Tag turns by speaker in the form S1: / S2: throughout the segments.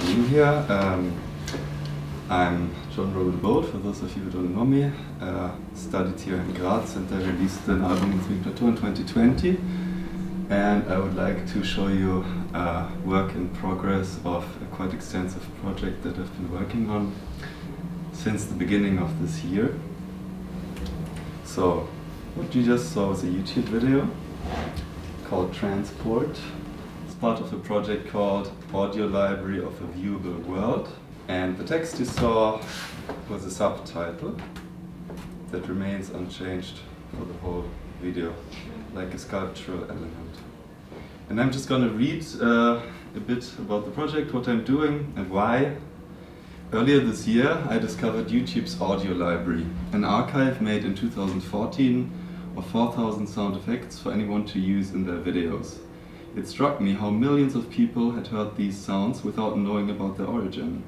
S1: being here. I'm John Robert Bolt, for those of you who don't know me. Studied here in Graz and I released an album with Me Plateau in 2020. And I would like to show you a work in progress of a quite extensive project that I've been working on since the beginning of this year. So, what you just saw was a YouTube video called Transport. It's part of a project called Audio Library of a Viewable World. And the text you saw was a subtitle that remains unchanged for the whole video, like a sculptural element. And I'm just going to read a bit about the project, what I'm doing and why. Earlier this year I discovered YouTube's audio library, an archive made in 2014 of 4,000 sound effects for anyone to use in their videos. It struck me how millions of people had heard these sounds without knowing about their origin.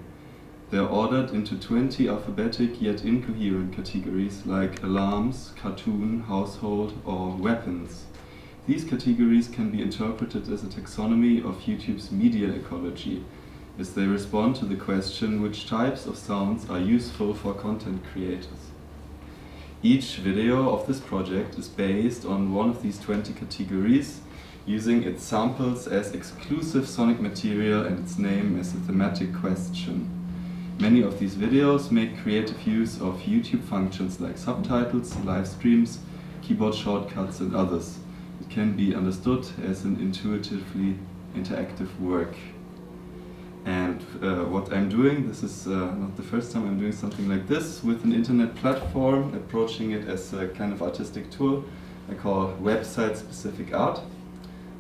S1: They are ordered into 20 alphabetic yet incoherent categories like alarms, cartoon, household, or weapons. These categories can be interpreted as a taxonomy of YouTube's media ecology, as they respond to the question which types of sounds are useful for content creators. Each video of this project is based on one of these 20 categories, using its samples as exclusive sonic material and its name as a thematic question. Many of these videos make creative use of YouTube functions like subtitles, live streams, keyboard shortcuts and others. It can be understood as an intuitively interactive work. And what I'm doing, this is not the first time I'm doing something like this, with an internet platform, approaching it as a kind of artistic tool I call website-specific art.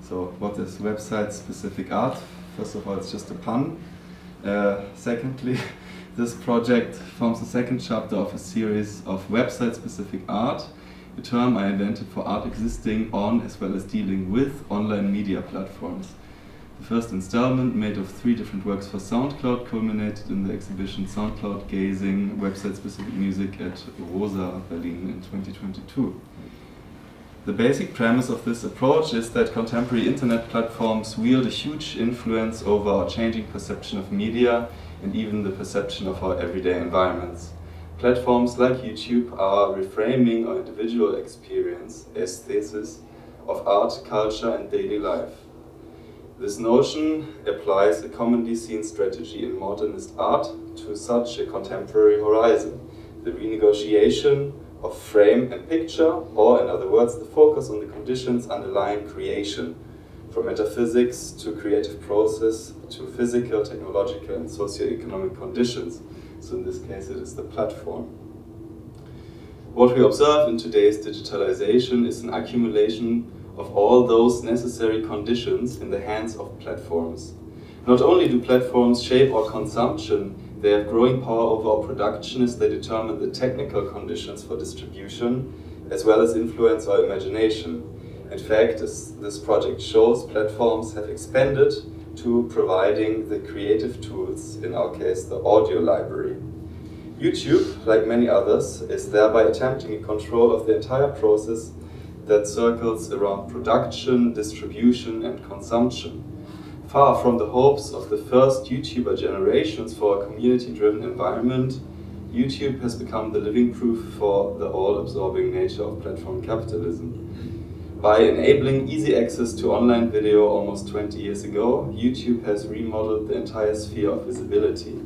S1: So what is website-specific art? First of all, it's just a pun. Secondly, this project forms the second chapter of a series of website-specific art, a term I invented for art existing on as well as dealing with online media platforms. The first installment, made of 3 different works for SoundCloud, culminated in the exhibition SoundCloud Gazing, website-specific music at Rosa, Berlin in 2022. The basic premise of this approach is that contemporary internet platforms wield a huge influence over our changing perception of media and even the perception of our everyday environments. Platforms like YouTube are reframing our individual experience, aesthesis, of art, culture and daily life. This notion applies a commonly seen strategy in modernist art to such a contemporary horizon, the renegotiation of frame and picture, or in other words, the focus on the conditions underlying creation, from metaphysics to creative process to physical, technological and socio-economic conditions. So in this case it is the platform. What we observe in today's digitalization is an accumulation of all those necessary conditions in the hands of platforms. Not only do platforms shape our consumption, they have growing power over our production as they determine the technical conditions for distribution, as well as influence our imagination. In fact, as this project shows, platforms have expanded to providing the creative tools, in our case the audio library. YouTube, like many others, is thereby attempting control of the entire process that circles around production, distribution and consumption. Far from the hopes of the first YouTuber generations for a community-driven environment, YouTube has become the living proof for the all-absorbing nature of platform capitalism. By enabling easy access to online video almost 20 years ago, YouTube has remodeled the entire sphere of visibility.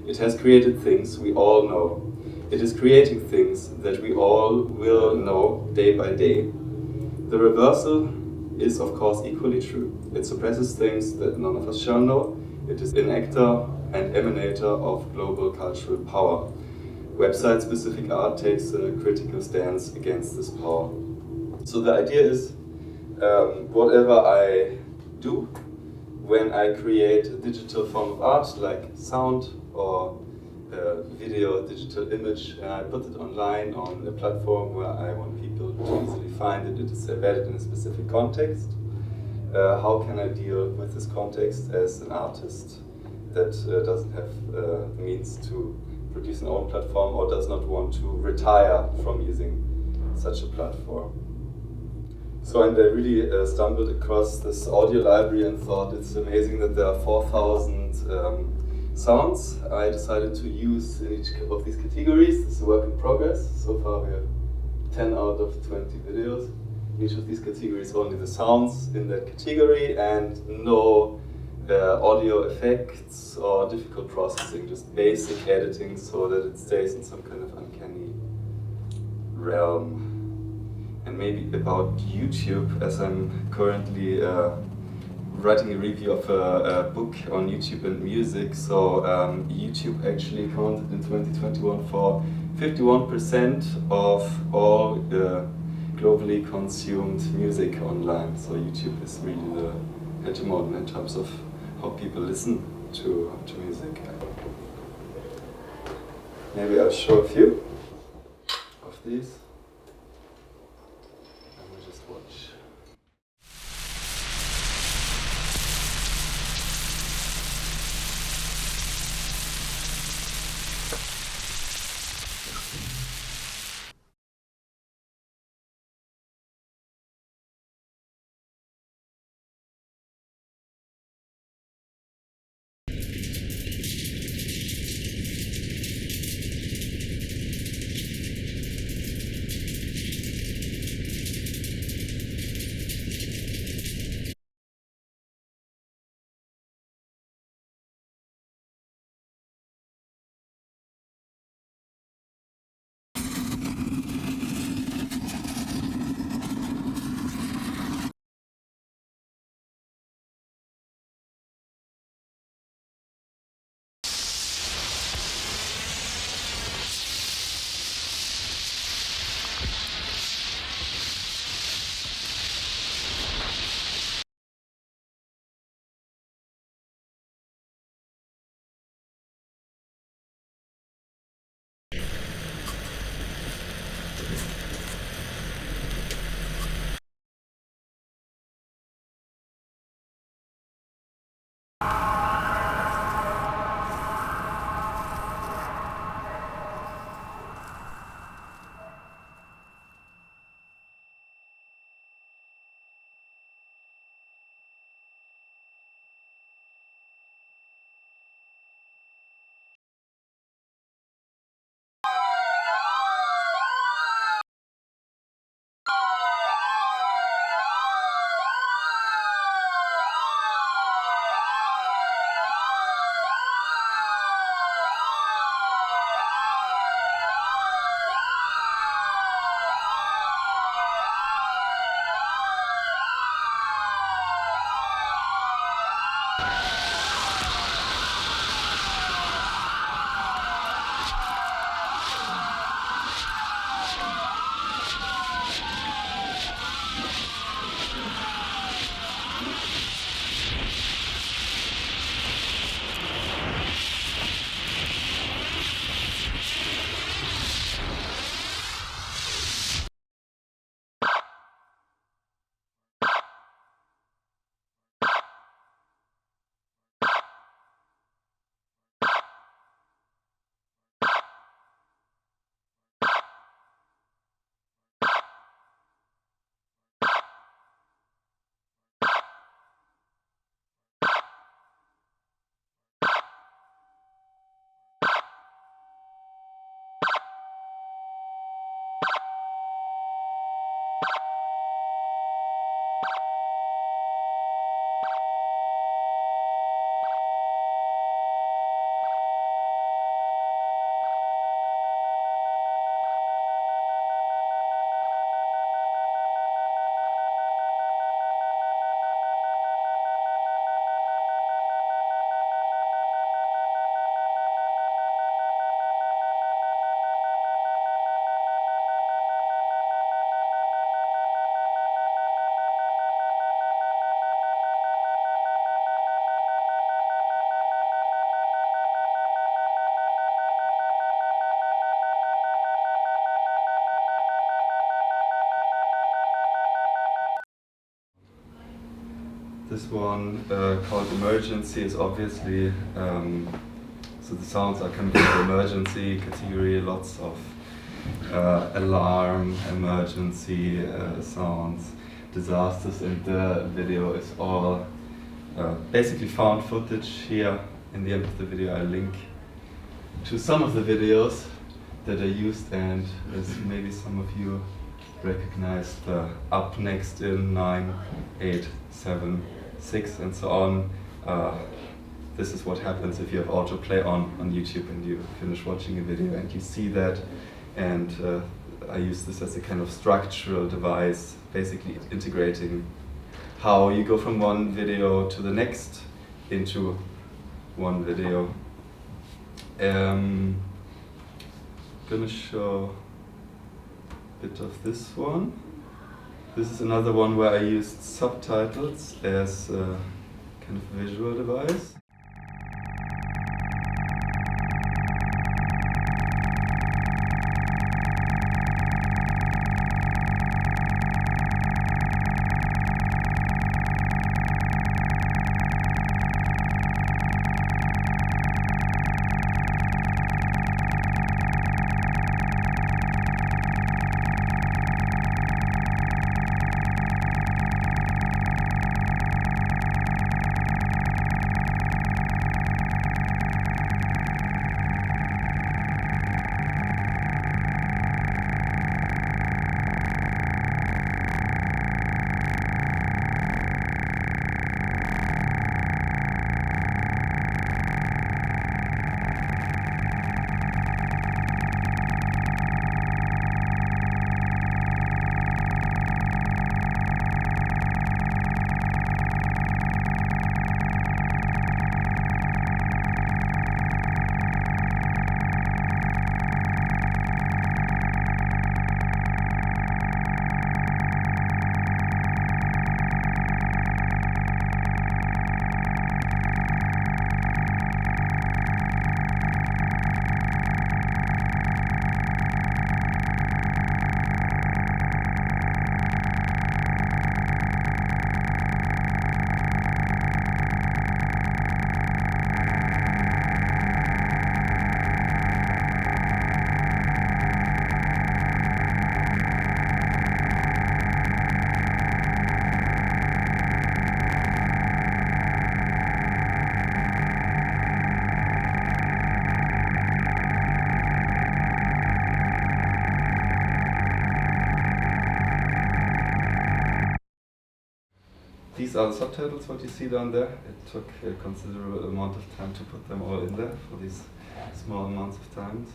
S1: It has created things we all know. It is creating things that we all will know day by day. The reversal is of course equally true. It suppresses things that none of us shall know. It is enactor and emanator of global cultural power. Website-specific art takes a critical stance against this power. So the idea is, whatever I do when I create a digital form of art like sound or video, digital image, and I put it online on a platform where I want people to easily find it, it is embedded in a specific context. How can I deal with this context as an artist that doesn't have the means to produce an own platform or does not want to retire from using such a platform? So, and I really stumbled across this audio library and thought it's amazing that there are 4,000 sounds I decided to use in each of these categories. This is a work in progress. So far we have 10 out of 20 videos. In each of these categories only the sounds in that category and no audio effects or difficult processing, just basic editing so that it stays in some kind of uncanny realm. And maybe about YouTube, as I'm currently writing a review of a book on YouTube and music. So YouTube actually accounted in 2021 for 51% of all globally consumed music online. So YouTube is really the hegemon in terms of how people listen to music. Maybe I'll show a few of these. And we'll just watch. This one called Emergency is obviously, so the sounds are coming from the emergency category, lots of alarm, emergency sounds, disasters, and the video is all basically found footage here. in the end of the video I link to some of the videos that I used, and as maybe some of you recognize the up next in 9, 8, 7, 6 and so on. This is what happens if you have autoplay on YouTube and you finish watching a video and you see that, and I use this as a kind of structural device, basically integrating how you go from one video to the next into one video. Gonna show a bit of this one. This is another one where I used subtitles as a kind of visual device. These are the subtitles, what you see down there. It took a considerable amount of time to put them all in there for these small amounts of time.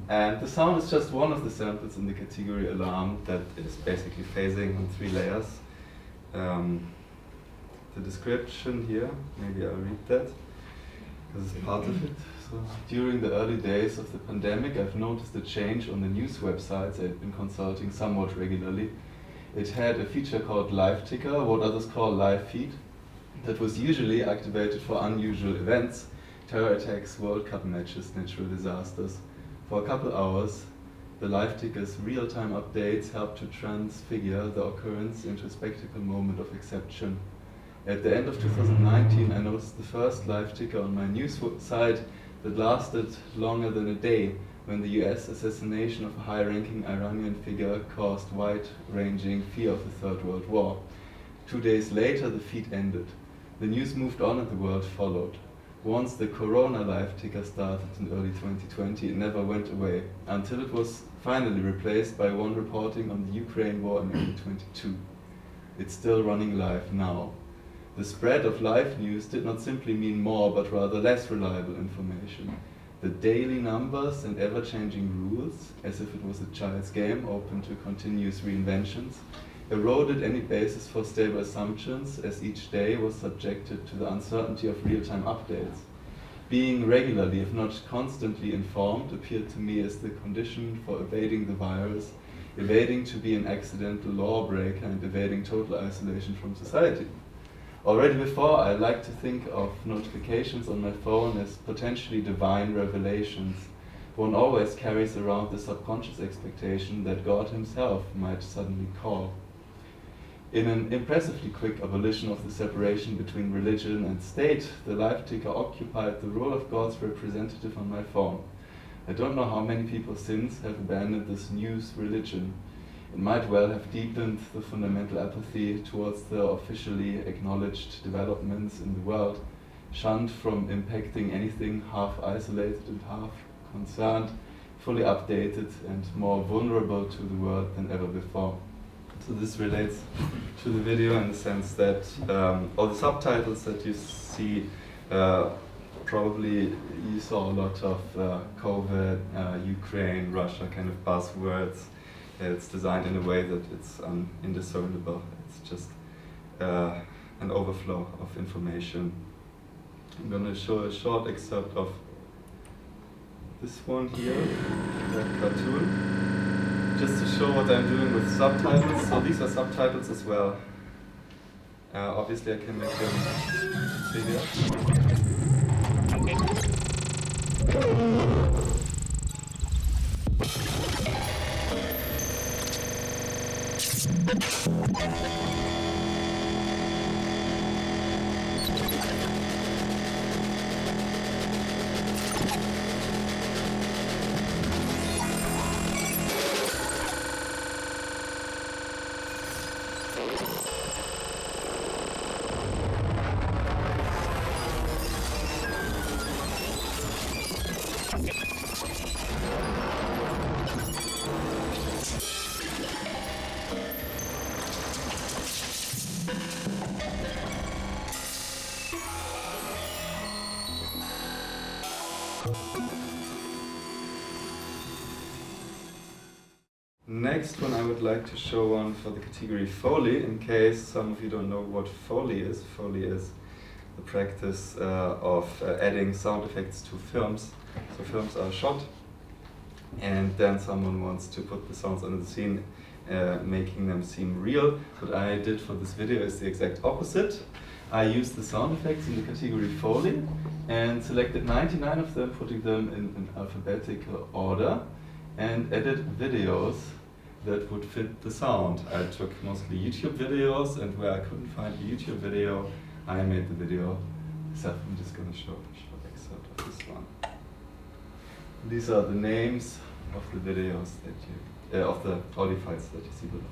S1: And the sound is just one of the samples in the category alarm that is basically phasing on 3 layers. The description here, maybe I'll read that, because it's part of it. So, during the early days of the pandemic, I've noticed a change on the news websites I've been consulting somewhat regularly. It had a feature called Live Ticker, what others call Live Feed, that was usually activated for unusual events, terror attacks, World Cup matches, natural disasters. For a couple hours, the Live Ticker's real-time updates helped to transfigure the occurrence into a spectacle moment of exception. At the end of 2019, I noticed the first Live Ticker on my news site that lasted longer than a day, when the US assassination of a high-ranking Iranian figure caused wide-ranging fear of the Third World War. 2 days later, the feed ended. The news moved on and the world followed. Once the Corona Live Ticker started in early 2020, it never went away, until it was finally replaced by one reporting on the Ukraine war in early 2022. It's still running live now. The spread of live news did not simply mean more, but rather less reliable information. The daily numbers and ever-changing rules, as if it was a child's game open to continuous reinventions, eroded any basis for stable assumptions, as each day was subjected to the uncertainty of real-time updates. Being regularly, if not constantly informed, appeared to me as the condition for evading the virus, evading to be an accidental lawbreaker, and evading total isolation from society. Already before, I like to think of notifications on my phone as potentially divine revelations. One always carries around the subconscious expectation that God himself might suddenly call. In an impressively quick abolition of the separation between religion and state, the Live Ticker occupied the role of God's representative on my phone. I don't know how many people since have abandoned this news religion. It might well have deepened the fundamental apathy towards the officially acknowledged developments in the world. shunned from impacting anything, half isolated and half concerned, fully updated and more vulnerable to the world than ever before. So this relates to the video in the sense that all the subtitles that you see, probably you saw a lot of COVID, Ukraine, Russia kind of buzzwords. It's designed in a way that it's indiscernible. It's just an overflow of information. I'm going to show a short excerpt of this one here, the cartoon, just to show what I'm doing with subtitles. So these are subtitles as well. Obviously I can make them bigger. Next one I would like to show one for the category Foley, in case some of you don't know what Foley is. Foley is the practice of adding sound effects to films. So films are shot and then someone wants to put the sounds under the scene, making them seem real. What I did for this video is the exact opposite. I used the sound effects in the category Foley and selected 99 of them, putting them in alphabetical order, and edit videos that would fit the sound. I took mostly YouTube videos, and where I couldn't find a YouTube video, I made the video myself. I'm just going to show a short excerpt of this one. These are the names of the videos that you, of the audio files that you see below.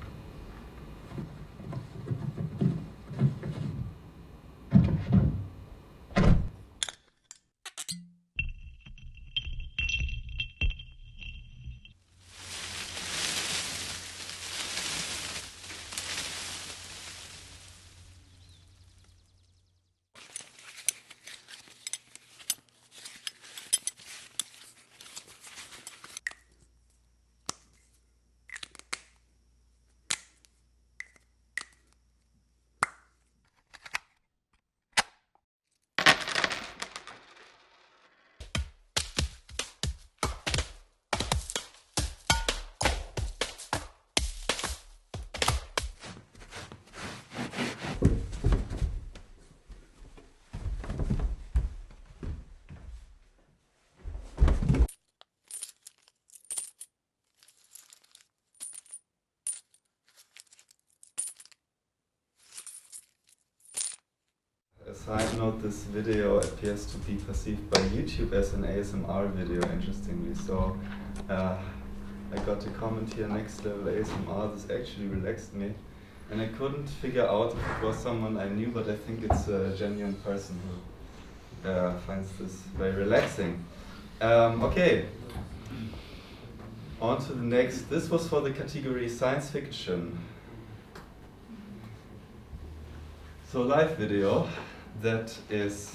S1: Side note, this video appears to be perceived by YouTube as an ASMR video, interestingly. So I got a comment here, next level ASMR. This actually relaxed me. And I couldn't figure out if it was someone I knew, but I think it's a genuine person who finds this very relaxing. Okay, on to the next. This was for the category science fiction. So live video. That is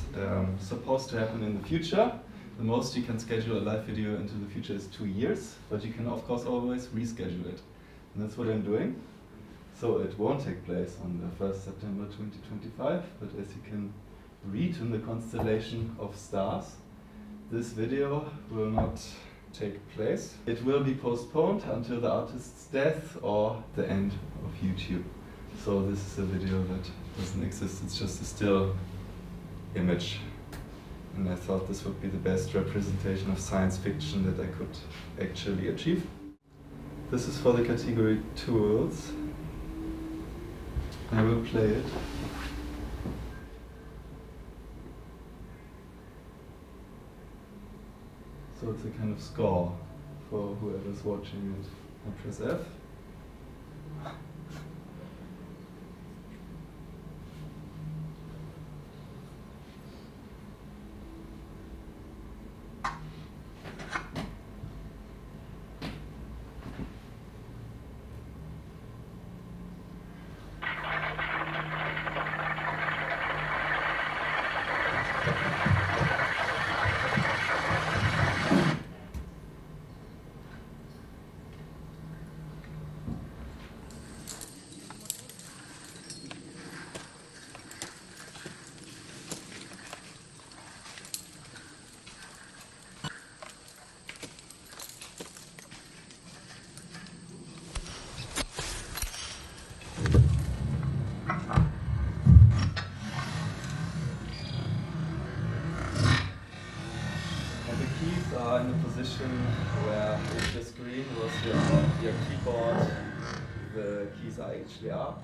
S1: supposed to happen in the future. The most you can schedule a live video into the future is 2 years, but you can of course always reschedule it. And that's what I'm doing. So it won't take place on the 1st September 2025, but as you can read in the constellation of stars, this video will not take place. It will be postponed until the artist's death or the end of YouTube. So this is a video that doesn't exist, it's just a still image. And I thought this would be the best representation of science fiction that I could actually achieve. This is for the category tools. I will play it. So it's a kind of score for whoever's watching it. I press F. are in a position where if your screen was your keyboard, the keys are actually up.